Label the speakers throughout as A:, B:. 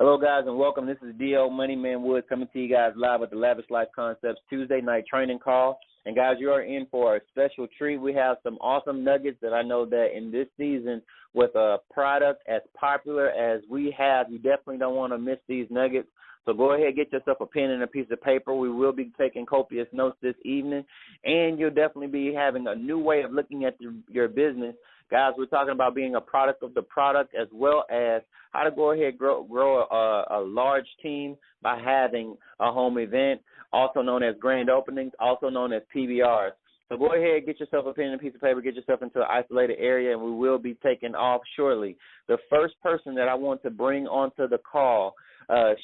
A: Hello, guys, and welcome. This is D.O. Moneyman Woods coming to you guys live with the Lavish Life Concepts Tuesday night training call. And, guys, you are in for a special treat. We have some awesome nuggets that I know that in this season with a product as popular as we have, you definitely don't want to miss these nuggets. So go ahead, get yourself a pen and a piece of paper. We will be taking copious notes this evening, and you'll definitely be having a new way of looking at your business. Guys, we're talking about being a product of the product as well as how to go ahead and grow a large team by having a home event, also known as grand openings, also known as PBRs. So go ahead, get yourself a pen and a piece of paper, get yourself into an isolated area, and we will be taking off shortly. The first person that I want to bring onto the call,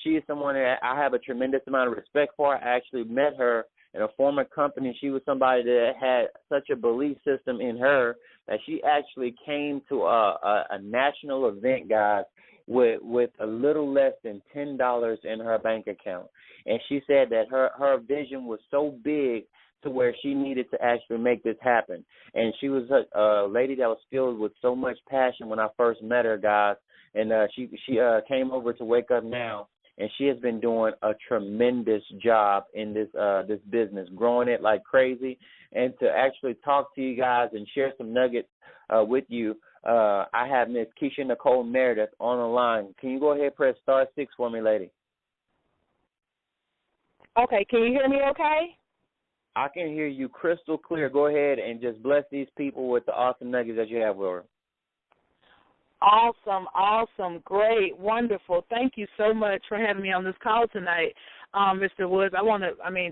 A: she is someone that I have a tremendous amount of respect for. I actually met her in a former company. She was somebody that had such a belief system in her that she actually came to a national event, guys, with a little less than $10 in her bank account. And she said that her vision was so big to where she needed to actually make this happen. And she was a lady that was filled with so much passion when I first met her, guys. And she came over to Wake Up Now, and she has been doing a tremendous job in this business, growing it like crazy. And to actually talk to you guys and share some nuggets with you, I have Miss Keisha Nicole Meredith on the line. Can you go ahead and press *6 for me, lady?
B: Okay, can you hear me okay?
A: I can hear you crystal clear. Go ahead and just bless these people with the awesome nuggets that you have, Laura.
B: Awesome, great, wonderful. Thank you so much for having me on this call tonight, Mr. Woods.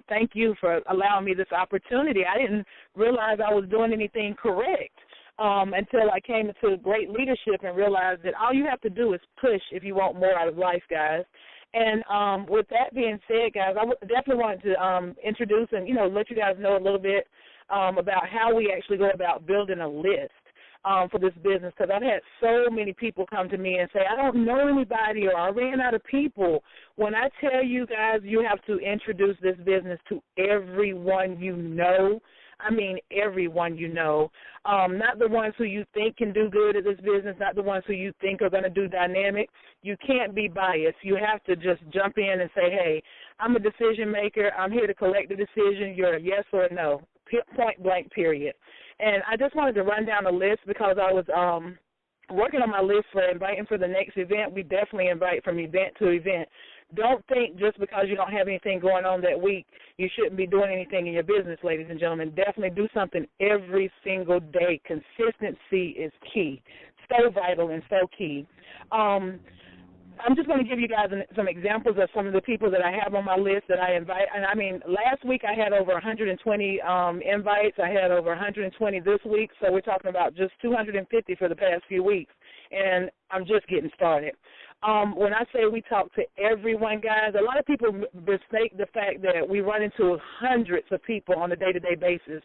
B: Thank you for allowing me this opportunity. I didn't realize I was doing anything correct until I came into great leadership and realized that all you have to do is push if you want more out of life, guys. And with that being said, guys, I definitely wanted to introduce and, let you guys know a little bit about how we actually go about building a list for this business, because I've had so many people come to me and say, I don't know anybody, or I ran out of people. When I tell you guys, you have to introduce this business to everyone you know. I mean everyone you know, not the ones who you think can do good at this business, not the ones who you think are going to do dynamic. You can't be biased. You have to just jump in and say, hey, I'm a decision maker. I'm here to collect the decision. You're a yes or a no, point blank, period. And I just wanted to run down a list because I was working on my list for inviting for the next event. We definitely invite from event to event. Don't think just because you don't have anything going on that week, you shouldn't be doing anything in your business, ladies and gentlemen. Definitely do something every single day. Consistency is key, so vital and so key. I'm just going to give you guys some examples of some of the people that I have on my list that I invite. And, last week I had over 120 invites. I had over 120 this week, so we're talking about just 250 for the past few weeks. And I'm just getting started. When I say we talk to everyone, guys, a lot of people mistake the fact that we run into hundreds of people on a day-to-day basis.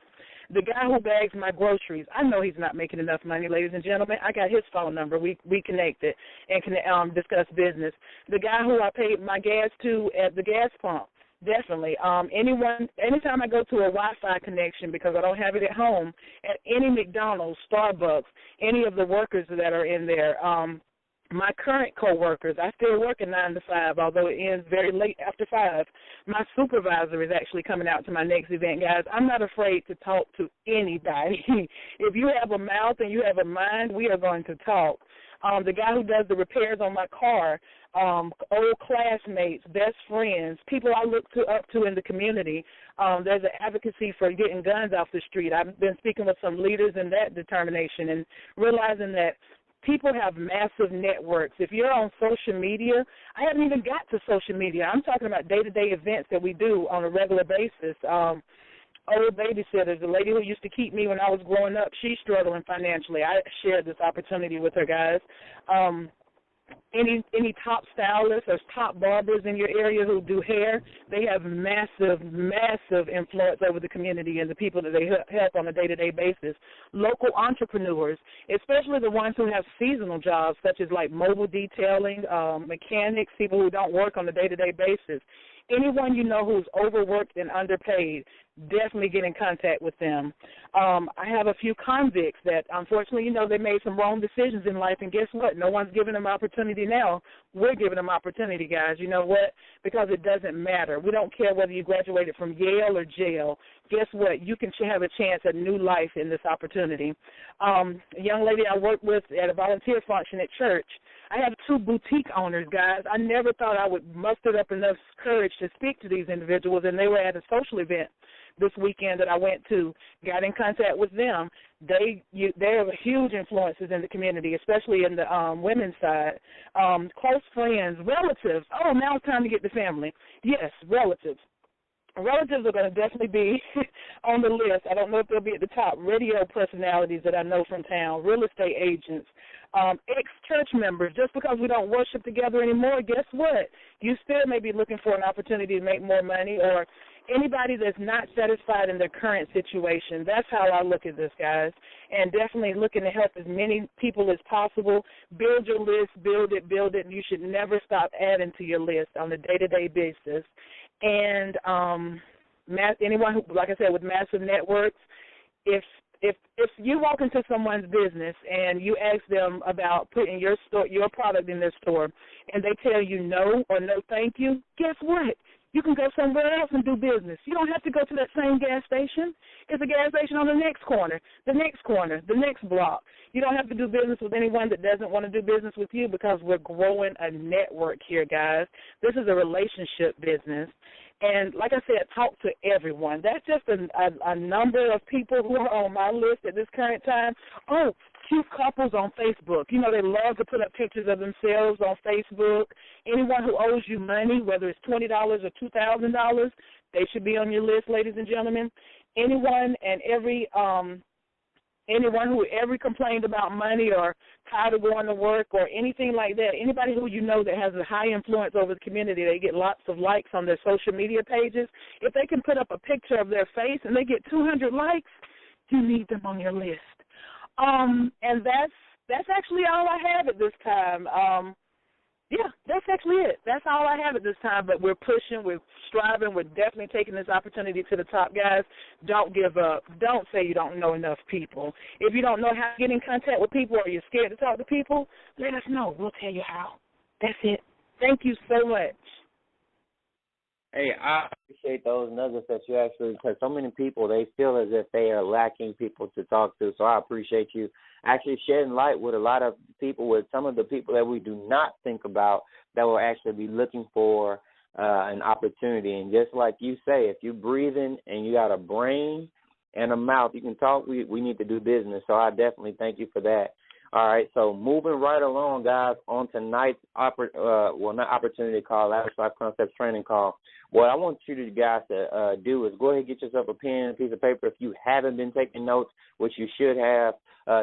B: The guy who bags my groceries, I know he's not making enough money, ladies and gentlemen. I got his phone number. We connected and can discuss business. The guy who I paid my gas to at the gas pump, definitely. Anytime I go to a Wi-Fi connection because I don't have it at home, at any McDonald's, Starbucks, any of the workers that are in there, my current coworkers, I still work at 9 to 5, although it ends very late after 5. My supervisor is actually coming out to my next event, guys. I'm not afraid to talk to anybody. If you have a mouth and you have a mind, we are going to talk. The guy who does the repairs on my car, old classmates, best friends, people I look up to in the community. There's an advocacy for getting guns off the street. I've been speaking with some leaders in that determination and realizing that people have massive networks. If you're on social media, I haven't even got to social media. I'm talking about day-to-day events that we do on a regular basis. Old babysitters, the lady who used to keep me when I was growing up, she's struggling financially. I shared this opportunity with her, guys. Any top stylists or top barbers in your area who do hair, they have massive influence over the community and the people that they help on a day-to-day basis. Local entrepreneurs, especially the ones who have seasonal jobs, such as like mobile detailing, mechanics, people who don't work on a day-to-day basis. Anyone you know who's overworked and underpaid, definitely get in contact with them. I have a few convicts that, unfortunately, they made some wrong decisions in life, and guess what? No one's giving them opportunity now. We're giving them opportunity, guys. You know what? Because it doesn't matter. We don't care whether you graduated from Yale or jail. Guess what? You can have a chance at new life in this opportunity. A young lady I worked with at a volunteer function at church, I have 2 boutique owners, guys. I never thought I would muster up enough courage to speak to these individuals, and they were at a social event this weekend that I went to, got in contact with them. They're huge influences in the community, especially in the women's side. Close friends, relatives. Oh, now it's time to get to family. Yes, relatives. Relatives are going to definitely be on the list. I don't know if they'll be at the top. Radio personalities that I know from town, real estate agents, ex-church members. Just because we don't worship together anymore, guess what? You still may be looking for an opportunity to make more money, or anybody that's not satisfied in their current situation. That's how I look at this, guys, and definitely looking to help as many people as possible. Build your list, build it. You should never stop adding to your list on a day-to-day basis. And anyone who, like I said, with massive networks, if you walk into someone's business and you ask them about putting your product in their store, and they tell you no or no thank you, guess what? You can go somewhere else and do business. You don't have to go to that same gas station. It's a gas station on the next corner, the next block. You don't have to do business with anyone that doesn't want to do business with you, because we're growing a network here, guys. This is a relationship business. And like I said, talk to everyone. That's just a number of people who are on my list at this current time. Oh, cute couples on Facebook. They love to put up pictures of themselves on Facebook. Anyone who owes you money, whether it's $20 or $2,000, they should be on your list, ladies and gentlemen. Anyone who ever complained about money or tired of going to work or anything like that, anybody who that has a high influence over the community, they get lots of likes on their social media pages. If they can put up a picture of their face and they get 200 likes, you need them on your list. And that's actually all I have at this time. Yeah, that's actually it. That's all I have at this time, but we're pushing, we're striving, we're definitely taking this opportunity to the top, guys. Don't give up. Don't say you don't know enough people. If you don't know how to get in contact with people or you're scared to talk to people, let us know. We'll tell you how. That's it. Thank you so much.
A: Hey, I appreciate those nuggets that you actually, because so many people, they feel as if they are lacking people to talk to, so I appreciate you actually shedding light with a lot of people, with some of the people that we do not think about that will actually be looking for an opportunity. And just like you say, if you're breathing and you got a brain and a mouth, you can talk, we need to do business, so I definitely thank you for that. All right, so moving right along, guys, on tonight's opportunity call, Lavish Life Concepts training call. What I want you guys to do is go ahead and get yourself a pen and a piece of paper. If you haven't been taking notes, which you should have,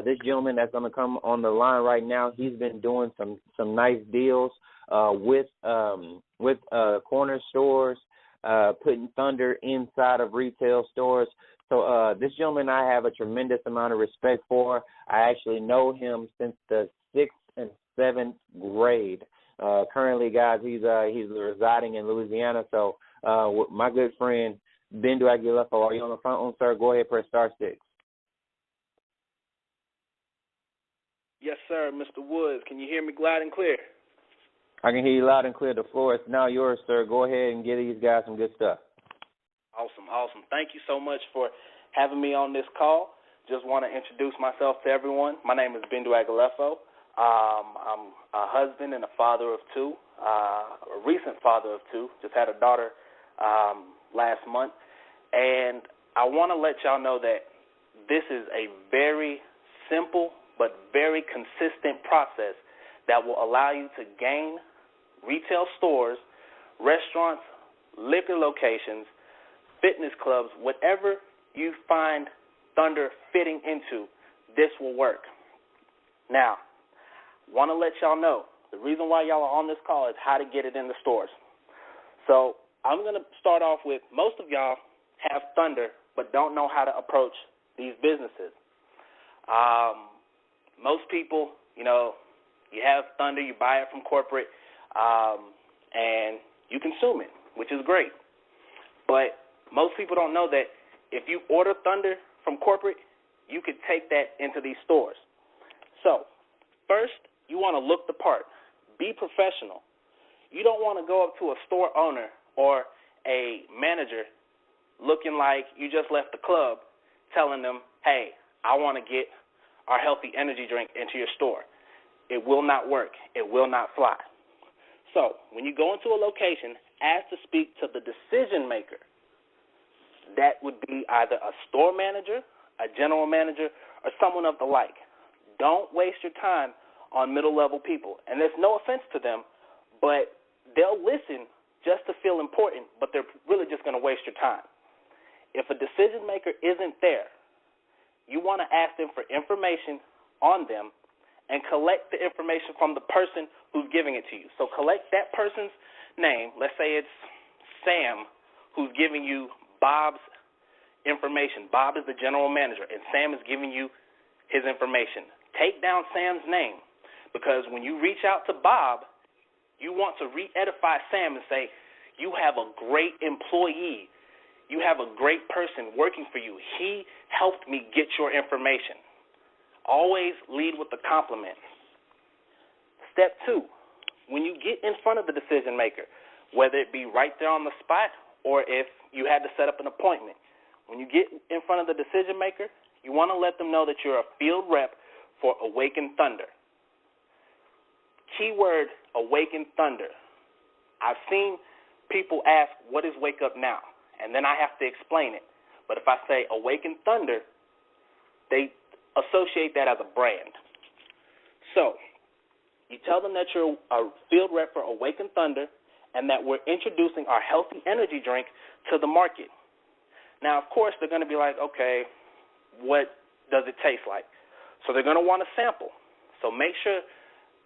A: this gentleman that's going to come on the line right now, he's been doing some nice deals with corner stores, putting thunder inside of retail stores. So this gentleman I have a tremendous amount of respect for. I actually know him since the 6th and 7th grade. Currently, guys, he's residing in Louisiana. So my good friend, Bendu, are you on the phone, sir? Go ahead, press star 6.
C: Yes, sir, Mr. Woods. Can you hear me loud and clear?
A: I can hear you loud and clear. The floor is now yours, sir. Go ahead and give these guys some good stuff.
C: Awesome. Thank you so much for having me on this call. Just want to introduce myself to everyone. My name is Bendu Agalefo. I'm a husband and a father of 2, a recent father of 2. Just had a daughter last month. And I want to let y'all know that this is a very simple but very consistent process that will allow you to gain retail stores, restaurants, liquor locations, fitness clubs, whatever you find Thunder fitting into, this will work. Now, want to let y'all know, the reason why y'all are on this call is how to get it in the stores. So I'm going to start off with, most of y'all have Thunder but don't know how to approach these businesses. Most people, you have Thunder, you buy it from corporate, and you consume it, which is great. But most people don't know that if you order Thunder from corporate, you could take that into these stores. So, first, you want to look the part. Be professional. You don't want to go up to a store owner or a manager looking like you just left the club telling them, hey, I want to get our healthy energy drink into your store. It will not work. It will not fly. So when you go into a location, ask to speak to the decision maker. That would be either a store manager, a general manager, or someone of the like. Don't waste your time on middle-level people. And there's no offense to them, but they'll listen just to feel important, but they're really just going to waste your time. If a decision maker isn't there, you want to ask them for information on them and collect the information from the person who's giving it to you. So collect that person's name. Let's say it's Sam who's giving you Bob's information. Bob is the general manager, and Sam is giving you his information. Take down Sam's name, because when you reach out to Bob, you want to re-edify Sam and say, you have a great employee. You have a great person working for you. He helped me get your information. Always lead with a compliment. Step 2, when you get in front of the decision maker, whether it be right there on the spot or if you had to set up an appointment, when you get in front of the decision maker, you want to let them know that you're a field rep for Awaken Thunder. Keyword, Awaken Thunder. I've seen people ask, what is Wake Up Now? And then I have to explain it. But if I say Awaken Thunder, they associate that as a brand. So you tell them that you're a field rep for Awaken Thunder and that we're introducing our healthy energy drink to the market. Now, of course, they're going to be like, okay, what does it taste like? So they're going to want a sample. So make sure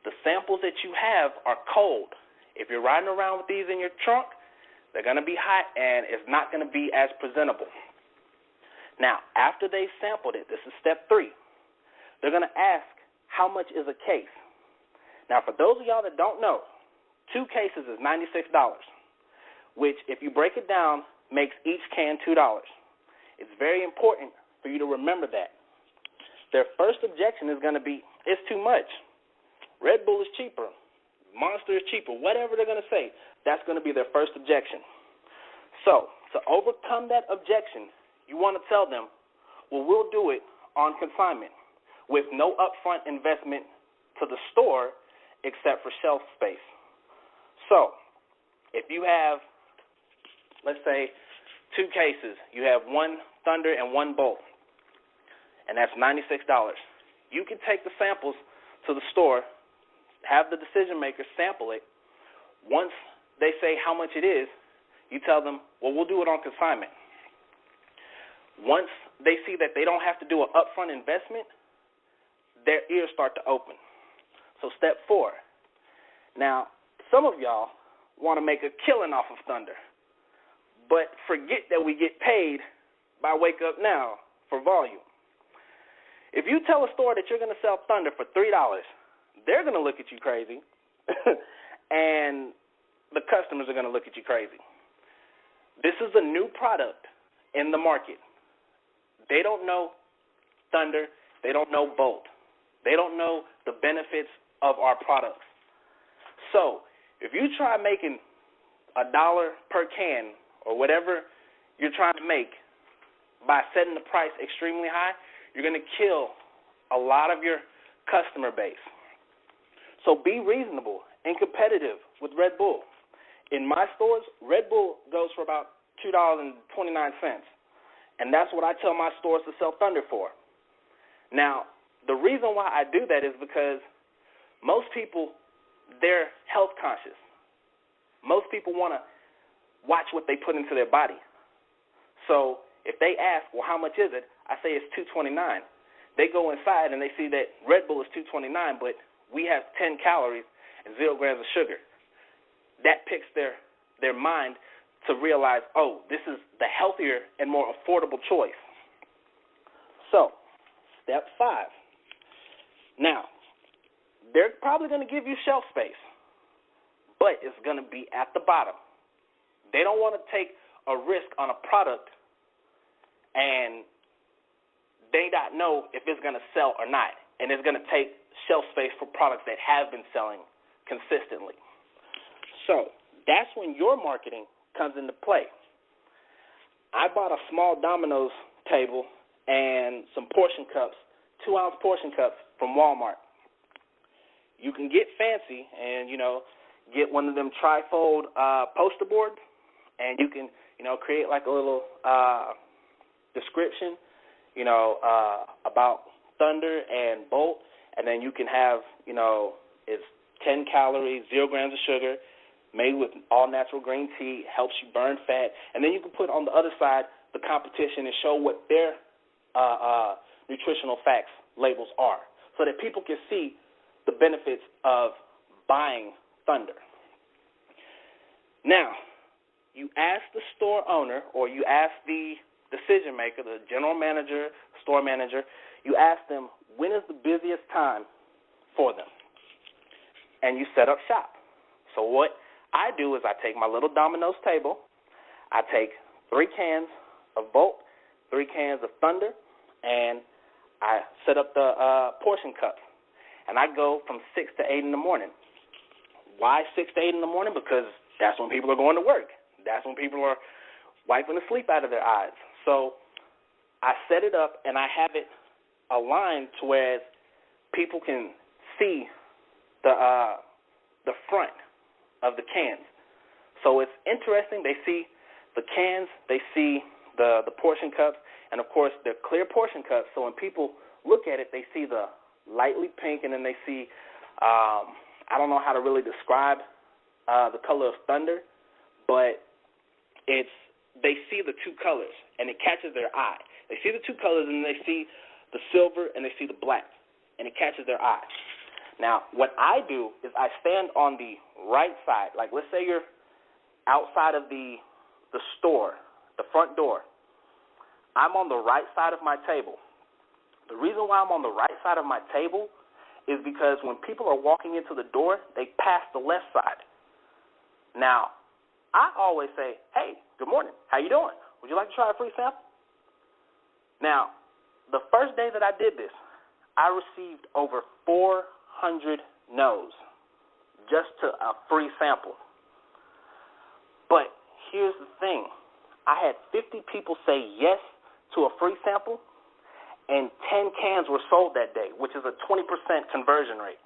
C: the samples that you have are cold. If you're riding around with these in your trunk, they're going to be hot, and it's not going to be as presentable. Now, after they sampled it, this is step 3, they're going to ask, how much is a case? Now, for those of y'all that don't know, 2 cases is $96, which, if you break it down, makes each can $2. It's very important for you to remember that. Their first objection is going to be, it's too much. Red Bull is cheaper. Monster is cheaper. Whatever they're going to say, that's going to be their first objection. So, to overcome that objection, you want to tell them, well, we'll do it on consignment with no upfront investment to the store except for shelf space. So, if you have, let's say, 2 cases, you have 1 Thunder and 1 Bolt, and that's $96. You can take the samples to the store, have the decision maker sample it. Once they say how much it is, you tell them, well, we'll do it on consignment. Once they see that they don't have to do an upfront investment, their ears start to open. So step 4. Now, some of y'all want to make a killing off of Thunder, but forget that we get paid by Wake Up Now for volume. If you tell a store that you're going to sell Thunder for $3, they're going to look at you crazy, and the customers are going to look at you crazy. This is a new product in the market. They don't know Thunder. They don't know Bolt. They don't know the benefits of our products. So if you try making $1 per can or whatever you're trying to make by setting the price extremely high, you're going to kill a lot of your customer base. So be reasonable and competitive with Red Bull. In my stores, Red Bull goes for about $2.29, and that's what I tell my stores to sell Thunder for. Now, the reason why I do that is because most people, they're health conscious. Most people want to watch what they put into their body. So if they ask, well, how much is it? I say it's $2.29. They go inside and they see that Red Bull is $2.29, but we have 10 calories and 0 grams of sugar. That picks their mind to realize, oh, this is the healthier and more affordable choice. So, step 5. Now, they're probably going to give you shelf space, but it's going to be at the bottom. They don't want to take a risk on a product and they not know if it's going to sell or not, and it's going to take shelf space for products that have been selling consistently. So that's when your marketing comes into play. I bought a small Domino's table and some portion cups, 2-ounce portion cups from Walmart. You can get fancy and, get one of them trifold poster boards, and you can, create like a little description, about Thunder and Bolt, and then you can have, it's 10 calories, 0 grams of sugar, made with all-natural green tea, helps you burn fat, and then you can put on the other side the competition and show what their nutritional facts labels are so that people can see the benefits of buying Thunder. Now, you ask the store owner or you ask the decision maker, the general manager, store manager, you ask them when is the busiest time for them, and you set up shop. So what I do is I take my little Domino's table, I take 3 cans of Bolt, 3 cans of Thunder, and I set up the portion cups. And I go from 6 to 8 in the morning. Why 6 to 8 in the morning? Because that's when people are going to work. That's when people are wiping the sleep out of their eyes. So I set it up, and I have it aligned to where people can see the front of the cans. So it's interesting. They see the cans, they see the portion cups, and, of course, they're clear portion cups. So when people look at it, they see the lightly pink, and then they see, I don't know how to really describe the color of Thunder, but they see the 2 colors, and it catches their eye. They see the 2 colors, and they see the silver, and they see the black, and it catches their eye. Now, what I do is I stand on the right side. Like, let's say you're outside of the store, the front door. I'm on the right side of my table. The reason why I'm on the right side of my table is because when people are walking into the door, they pass the left side. Now, I always say, hey, good morning. How you doing? Would you like to try a free sample? Now, the first day that I did this, I received over 400 no's just to a free sample. But here's the thing. I had 50 people say yes to a free sample, and 10 cans were sold that day, which is a 20% conversion rate.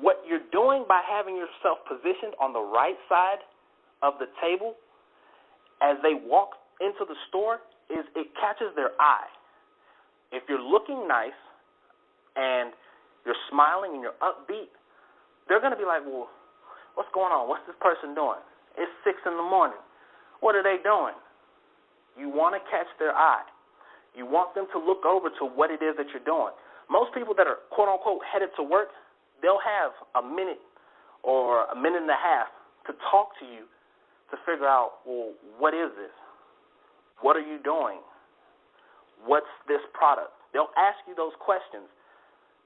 C: What you're doing by having yourself positioned on the right side of the table as they walk into the store is it catches their eye. If you're looking nice and you're smiling and you're upbeat, they're going to be like, well, what's going on? What's this person doing? It's 6 in the morning. What are they doing? You want to catch their eye. You want them to look over to what it is that you're doing. Most people that are, quote-unquote, headed to work, they'll have a minute or a minute and a half to talk to you to figure out, well, what is this? What are you doing? What's this product? They'll ask you those questions.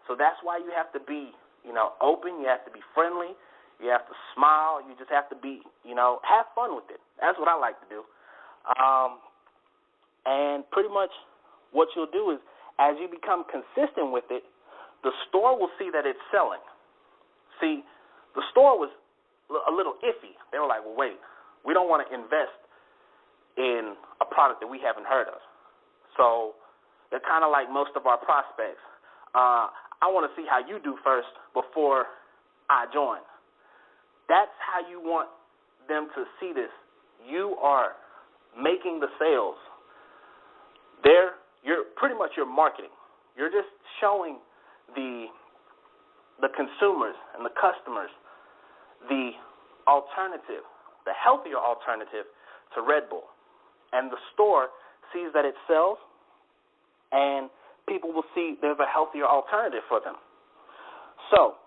C: So that's why you have to be, open. You have to be friendly. You have to smile. You just have to be, have fun with it. That's what I like to do. And pretty much what you'll do is as you become consistent with it, the store will see that it's selling. See, the store was a little iffy. They were like, well, wait, we don't want to invest in a product that we haven't heard of. So they're kind of like most of our prospects. I want to see how you do first before I join. That's how you want them to see this. You are making the sales. You're pretty much your marketing. You're just showing the consumers and the customers the alternative, the healthier alternative to Red Bull. And the store sees that it sells, and people will see there's a healthier alternative for them. So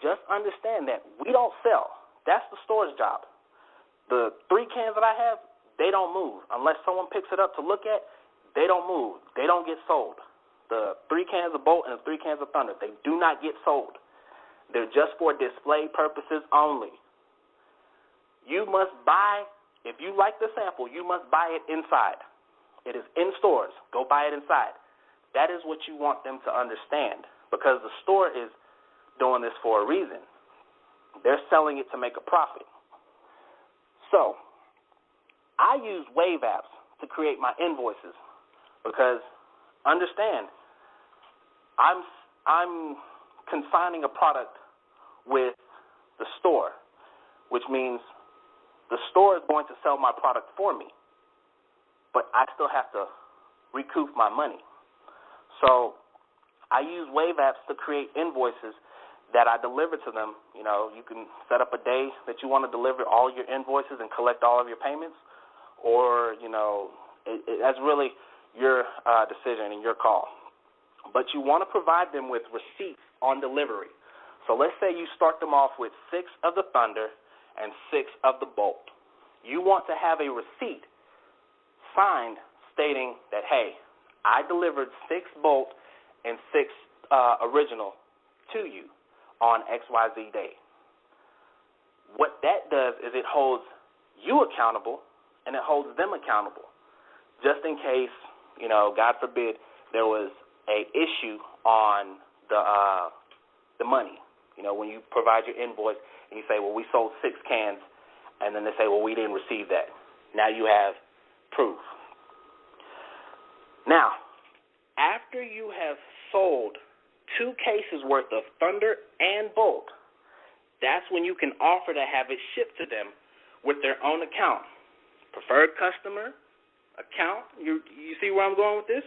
C: just understand that we don't sell. That's the store's job. The 3 cans that I have, they don't move. Unless someone picks it up to look at, they don't move. They don't get sold. The 3 cans of Bolt and the 3 cans of Thunder, they do not get sold. They're just for display purposes only. You must buy, if you like the sample, you must buy it inside. It is in stores. Go buy it inside. That is what you want them to understand, because the store is doing this for a reason. They're selling it to make a profit. So I use Wave apps to create my invoices because, understand, I'm consigning a product with the store, which means the store is going to sell my product for me, but I still have to recoup my money. So I use Wave apps to create invoices that I deliver to them. You know, you can set up a day that you want to deliver all your invoices and collect all of your payments, or, you know, that's really your decision and your call. But you want to provide them with receipts on delivery. So let's say you start them off with 6 of the Thunder and 6 of the Bolt. You want to have a receipt signed stating that, hey, I delivered 6 Bolt and 6 original to you on XYZ day. What that does is it holds you accountable and it holds them accountable. Just in case, you know, God forbid, there was a issue on the money. You know, when you provide your invoice and you say, well, we sold 6 cans, and then they say, well, we didn't receive that. Now you have proof. Now, after you have sold 2 cases worth of Thunder and Bolt, that's when you can offer to have it shipped to them with their own account. Preferred customer account. You see where I'm going with this?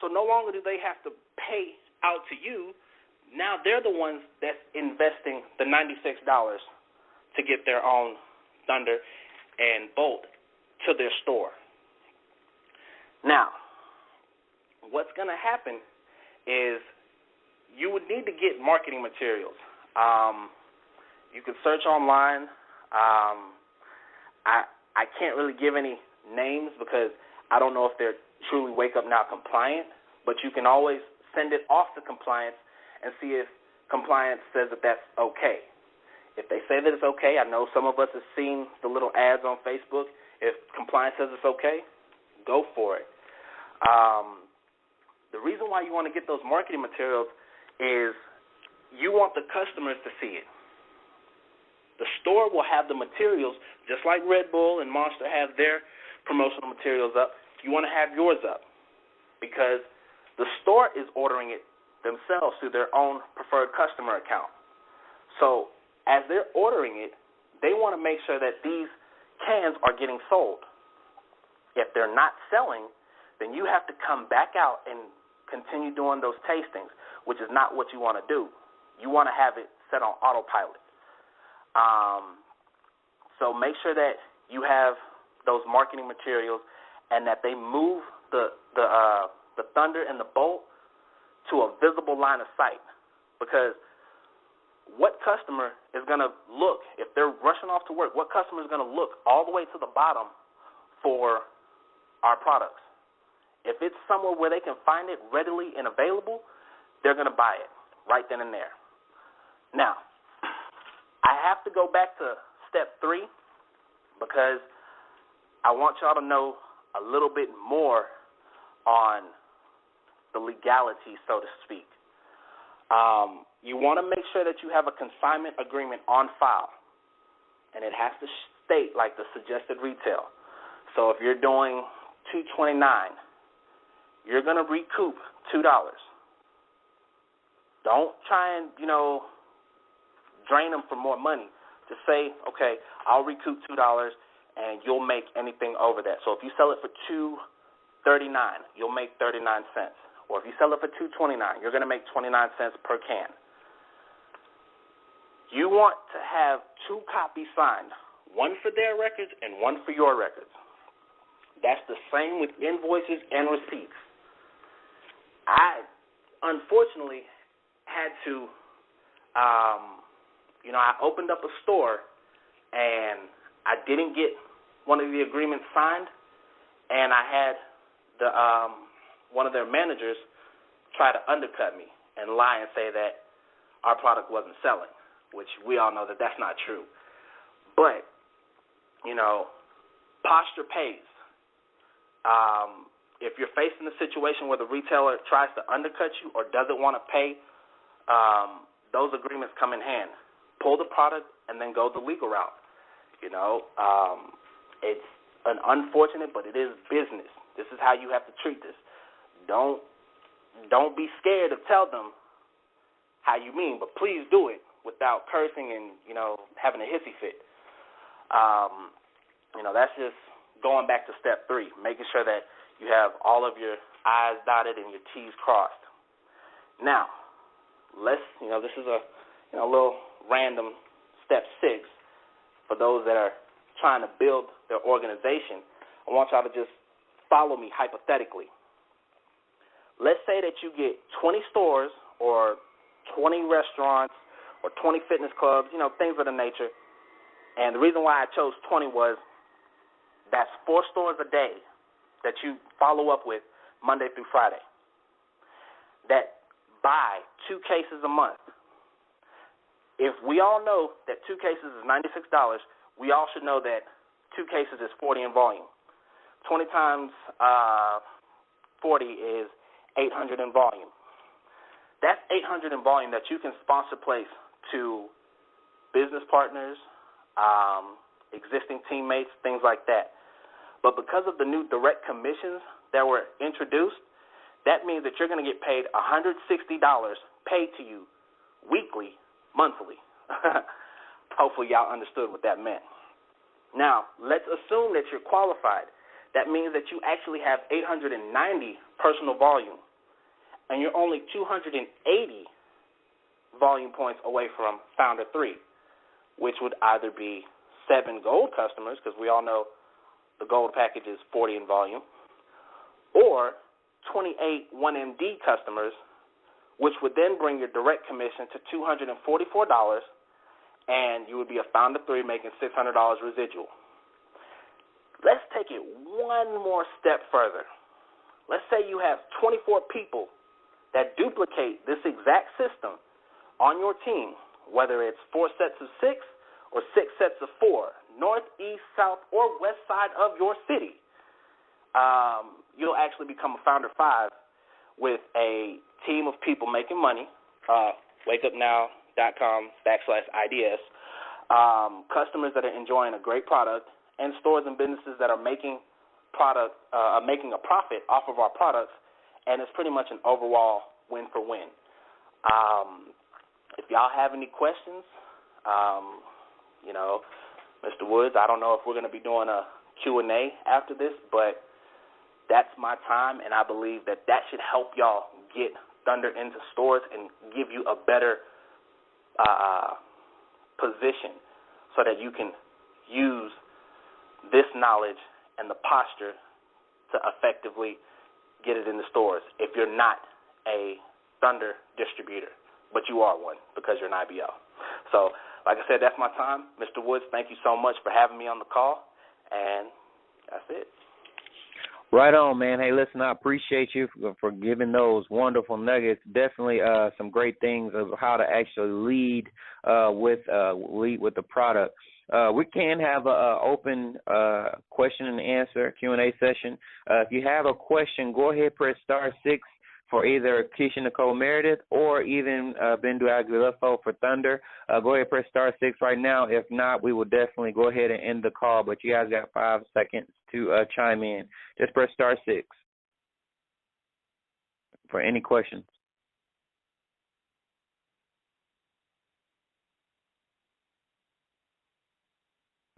C: So no longer do they have to pay out to you. Now they're the ones that's investing the $96 to get their own Thunder and Bolt to their store. Now, what's going to happen is you would need to get marketing materials. You can search online. I can't really give any names because I don't know if they're truly Wake Up Now compliant, but you can always send it off to compliance and see if compliance says that that's okay. If they say that it's okay, I know some of us have seen the little ads on Facebook. If compliance says it's okay, go for it. The reason why you want to get those marketing materials is you want the customers to see it. The store will have the materials, just like Red Bull and Monster have their promotional materials up. You want to have yours up because the store is ordering it themselves through their own preferred customer account. So as they're ordering it, they want to make sure that these cans are getting sold. If they're not selling, then you have to come back out and continue doing those tastings, which is not what you want to do. You want to have it set on autopilot. So make sure that you have those marketing materials and that they move the Thunder and the Bolt to a visible line of sight. Because what customer is going to look, if they're rushing off to work, what customer is going to look all the way to the bottom for our products? If it's somewhere where they can find it readily and available, they're going to buy it right then and there. Now, I have to go back to step 3 because I want y'all to know a little bit more on the legality, so to speak. You want to make sure that you have a consignment agreement on file, and it has to state like the suggested retail. So if you're doing $2.29, you're going to recoup $2. Don't try and, drain them for more money. Just say, okay, I'll recoup $2 and you'll make anything over that. So if you sell it for $2.39, you'll make 39 cents. Or if you sell it for $2.29, you're going to make 29 cents per can. You want to have 2 copies signed, one for their records and one for your records. That's the same with invoices and receipts. I, unfortunately, had to, I opened up a store and I didn't get one of the agreements signed, and I had one of their managers try to undercut me and lie and say that our product wasn't selling, which we all know that that's not true. But, posture pays. if you're facing a situation where the retailer tries to undercut you or doesn't want to pay, those agreements come in hand. Pull the product and then go the legal route. You know, it's an unfortunate, but it is business. This is how you have to treat this. Don't be scared to tell them how you mean, but please do it without cursing and, you know, having a hissy fit. You know, that's just going back to step 3, making sure that you have all of your I's dotted and your T's crossed. Now, this is a little random step 6 for those that are trying to build their organization. I want y'all to just follow me hypothetically. Let's say that you get 20 stores or 20 restaurants or 20 fitness clubs, you know, things of the nature. And the reason why I chose 20 was that's 4 stores a day that you follow up with Monday through Friday that buy 2 cases a month. If we all know that 2 cases is $96, we all should know that 2 cases is 40 in volume. 20 times 40 is 800 in volume. That's 800 in volume that you can sponsor place to business partners, existing teammates, things like that. But because of the new direct commissions that were introduced, that means that you're going to get paid $160 paid to you weekly, monthly. Hopefully y'all understood what that meant. Now, let's assume that you're qualified. That means that you actually have 890 personal volume, and you're only 280 volume points away from Founder 3, which would either be 7 gold customers, because we all know the gold package is 40 in volume, or 28 1MD customers, which would then bring your direct commission to $244, and you would be a Founder 3 making $600 residual. Let's take it one more step further. Let's say you have 24 people that duplicate this exact system on your team, whether it's 4 sets of 6 or 6 sets of 4, north, east, south, or west side of your city. You'll actually become a Founder 5 with a team of people making money, wakeupnow.com/IDS, customers that are enjoying a great product, and stores and businesses that are making a profit off of our products, and it's pretty much an overall win for win. If y'all have any questions, Mr. Woods, I don't know if we're going to be doing a Q&A after this, but that's my time, and I believe that should help y'all get Thunder into stores and give you a better position so that you can use this knowledge and the posture to effectively get it in the stores if you're not a Thunder distributor, but you are one because you're an IBL. So, like I said, that's my time. Mr. Woods, thank you so much for having me on the call, and that's it.
A: Right on, man. Hey, listen, I appreciate you for giving those wonderful nuggets. Definitely some great things of how to actually lead with the product. We can have an open question and answer Q&A session. If you have a question, go ahead, press *6 for either Keisha Nicole Meredith or even Bendu Aguilefo for Thunder. Go ahead, press *6 right now. If not, we will definitely go ahead and end the call, but you guys got 5 seconds to chime in. Just press *6 for any questions.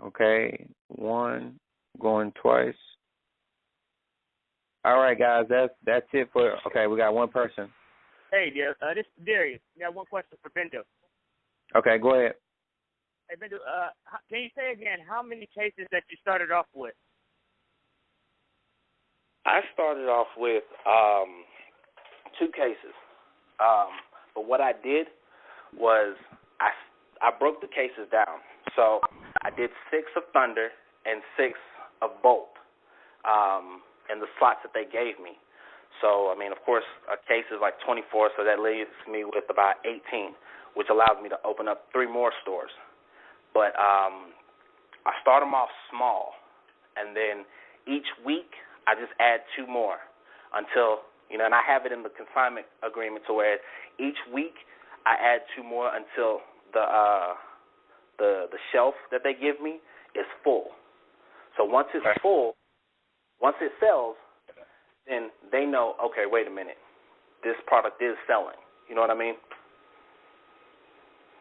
A: Okay, 1, going twice. All right, guys, that's it for. Okay, we got one person.
D: Hey, dear, this is Darius. We got one question for Bendu.
A: Okay, go ahead.
D: Hey, Bendu, can you say again how many cases that you started off with?
C: I started off with 2 cases, but what I did was I broke the cases down. So I did 6 of Thunder and 6 of Bolt. And the slots that they gave me. So, I mean, of course, a case is like 24, so that leaves me with about 18, which allows me to open up 3 more stores. But I start them off small, and then each week I just add 2 more until, and I have it in the consignment agreement to where each week I add 2 more until the shelf that they give me is full. So once it's full, once it sells, then they know, okay, wait a minute, this product is selling. You know what I mean?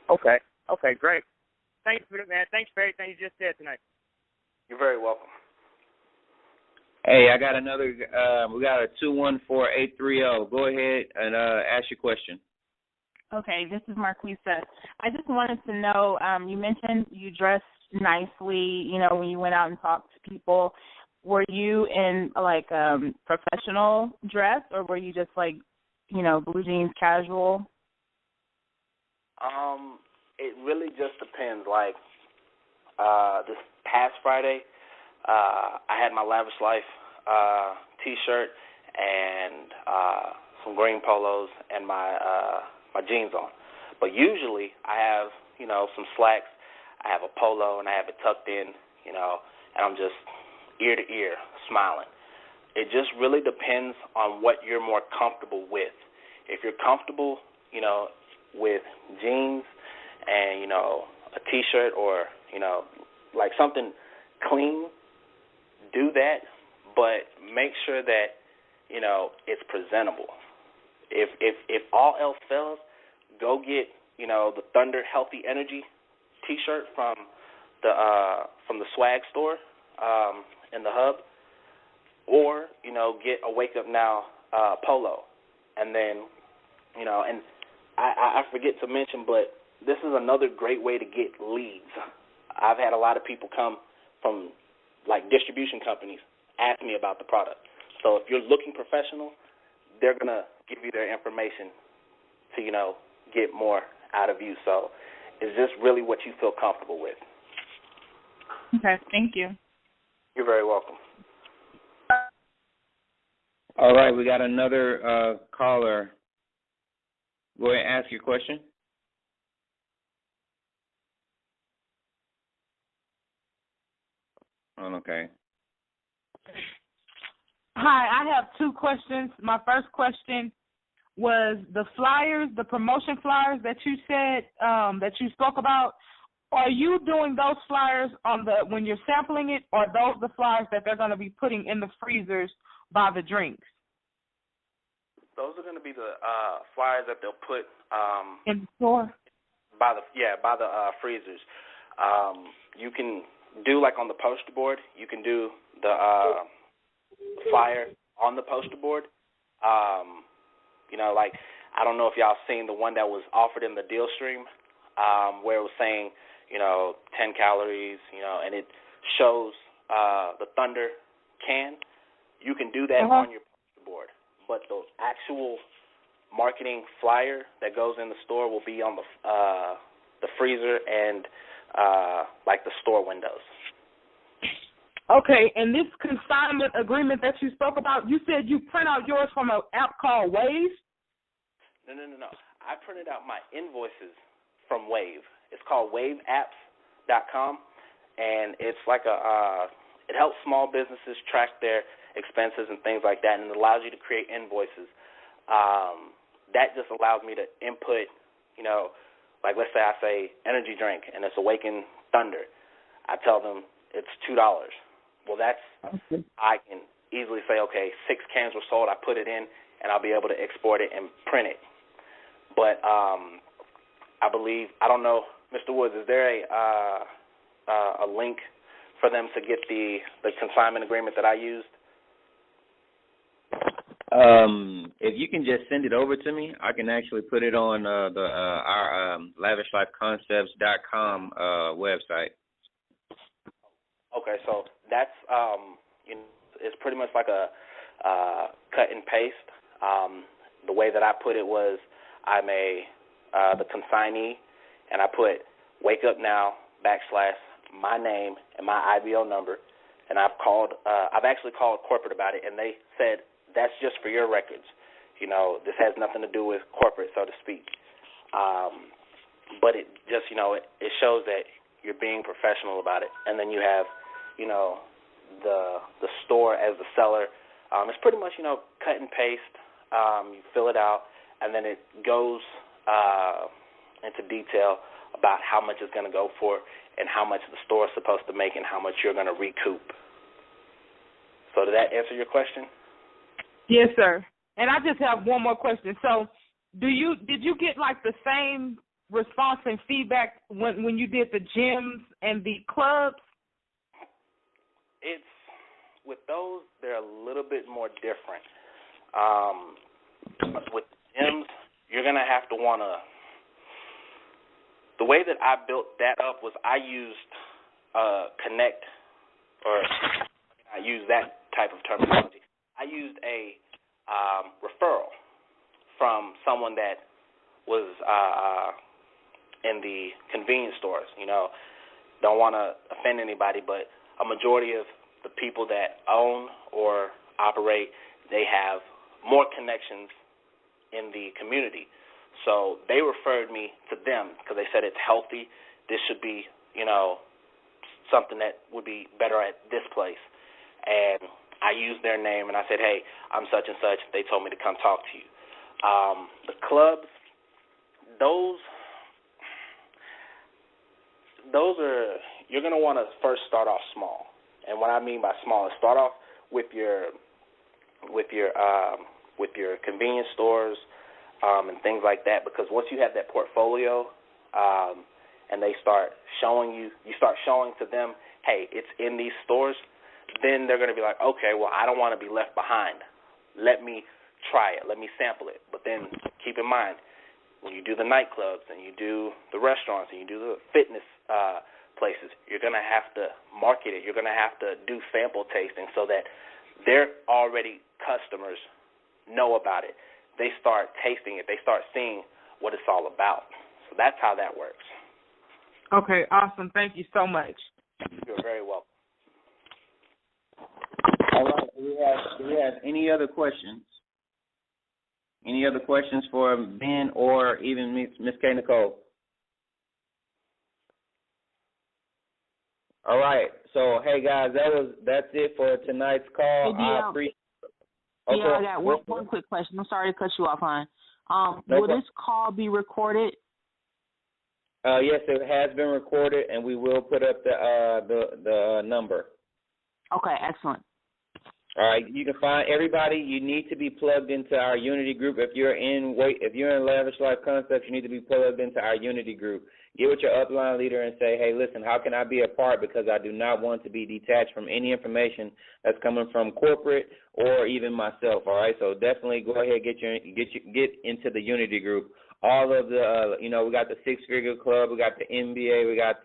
D: Okay. Okay, great. Thanks for it, man. Thanks for everything you just said tonight.
C: You're very welcome.
A: Hey, I got another. We got a 214-830. Go ahead and ask your question.
E: Okay, this is Marquisa. I just wanted to know, you mentioned you dressed nicely, when you went out and talked to people. Were you in, professional dress, or were you just, blue jeans casual?
C: It really just depends. Like, this past Friday, I had my Lavish Life T-shirt and some green polos and my jeans on. But usually I have, some slacks, I have a polo, and I have it tucked in, and I'm just ear to ear smiling. It just really depends on what you're more comfortable with. If you're comfortable, with jeans and, a T-shirt or, like something clean, do that, but make sure that, it's presentable. If all else fails, go get, the Thunder Healthy Energy T-shirt from the swag store in the hub, or, get a Wake Up Now polo. And then, and I forget to mention, but this is another great way to get leads. I've had a lot of people come from, distribution companies ask me about the product. So if you're looking professional, they're going to give you their information to, get more out of you. So it's just really what you feel comfortable with.
E: Okay, thank you.
C: You're very welcome.
A: All right, we got another caller. Go ahead and ask your question. Okay.
B: Hi, I have 2 questions. My first question was the flyers, the promotion flyers that you said, that you spoke about. Are you doing those flyers when you're sampling it, or are those the flyers that they're going to be putting in the freezers by the drinks?
C: Those are going to be the flyers that they'll put
B: in the store
C: by the freezers. You can do on the poster board. You can do the flyer on the poster board. I don't know if y'all seen the one that was offered in the deal stream, where it was saying 10 calories, and it shows the Thunder can. You can do that on your poster board, but the actual marketing flyer that goes in the store will be on the freezer and the store windows.
B: Okay, and this consignment agreement that you spoke about, you said you print out yours from an app called Wave?
C: No. I printed out my invoices from Wave. It's called waveapps.com, and it's it helps small businesses track their expenses and things like that, and it allows you to create invoices. That just allows me to input, let's say I say energy drink, and it's Awaken Thunder. I tell them it's $2. Well, I can easily say, okay, 6 cans were sold. I put it in, and I'll be able to export it and print it. But I believe, I don't know, Mr. Woods, is there a link for them to get the consignment agreement that I used?
A: If you can just send it over to me, I can actually put it on our lavishlifeconcepts.com website.
C: Okay, so that's it's pretty much like a cut and paste. The way that I put it was I'm the consignee, and I put Wake Up Now / my name and my IBO number, and I've actually called corporate about it, and they said that's just for your records. This has nothing to do with corporate, so to speak. But it just, it shows that you're being professional about it. And then you have, the store as the seller. It's pretty much, cut and paste. You fill it out, and then it goes into detail about how much it's going to go for and how much the store is supposed to make and how much you're going to recoup. So did that answer your question?
B: Yes, sir. And I just have one more question. So did you get like the same response and feedback when you did the gyms and the clubs?
C: It's with those, they're a little bit more different. With the gyms, you're going to have to want to. The way that I built that up was I used Connect, or I use that type of terminology. I used a referral from someone that was in the convenience stores. Don't want to offend anybody, but a majority of the people that own or operate, they have more connections in the community. So they referred me to them because they said it's healthy. This should be, something that would be better at this place. And I used their name, and I said, hey, I'm such and such. They told me to come talk to you. The clubs, those are, you're going to want to first start off small. And what I mean by small is start off with your convenience stores and things like that, because once you have that portfolio and they start showing you start showing to them, hey, it's in these stores, then they're going to be like, okay, well, I don't want to be left behind. Let me try it. Let me sample it. But then keep in mind, when you do the nightclubs and you do the restaurants and you do the fitness places, you're going to have to market it. You're going to have to do sample tasting so that their already customers know about it. They start tasting it. They start seeing what it's all about. So that's how that works.
B: Okay, awesome. Thank you so much.
C: You're very welcome.
A: All right. Do we have any other questions? Any other questions for Ben or even Miss K. Nicole? All right. So, hey guys, that's it for tonight's call.
F: Hey,
A: I appreciate.
F: Okay. Yeah, I got one quick question. I'm sorry to cut you off, hon. Will this call be recorded?
A: Yes, it has been recorded, and we will put up the number.
F: Okay, excellent.
A: All right, you can find everybody. You need to be plugged into our Unity group. If you're in Lavish Life Concepts, you need to be plugged into our Unity group. Get with your upline leader and say, hey, listen, how can I be a part? Because I do not want to be detached from any information that's coming from corporate or even myself. All right, so definitely go ahead and get into the Unity group. All of the we got the Six Figure Club, we got the NBA, we got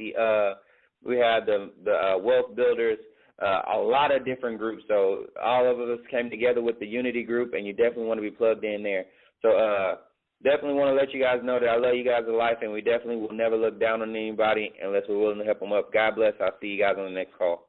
A: we have the Wealth Builders. A lot of different groups. So all of us came together with the Unity group, and you definitely want to be plugged in there. So definitely want to let you guys know that I love you guys to life, and we definitely will never look down on anybody unless we're willing to help them up. God bless. I'll see you guys on the next call.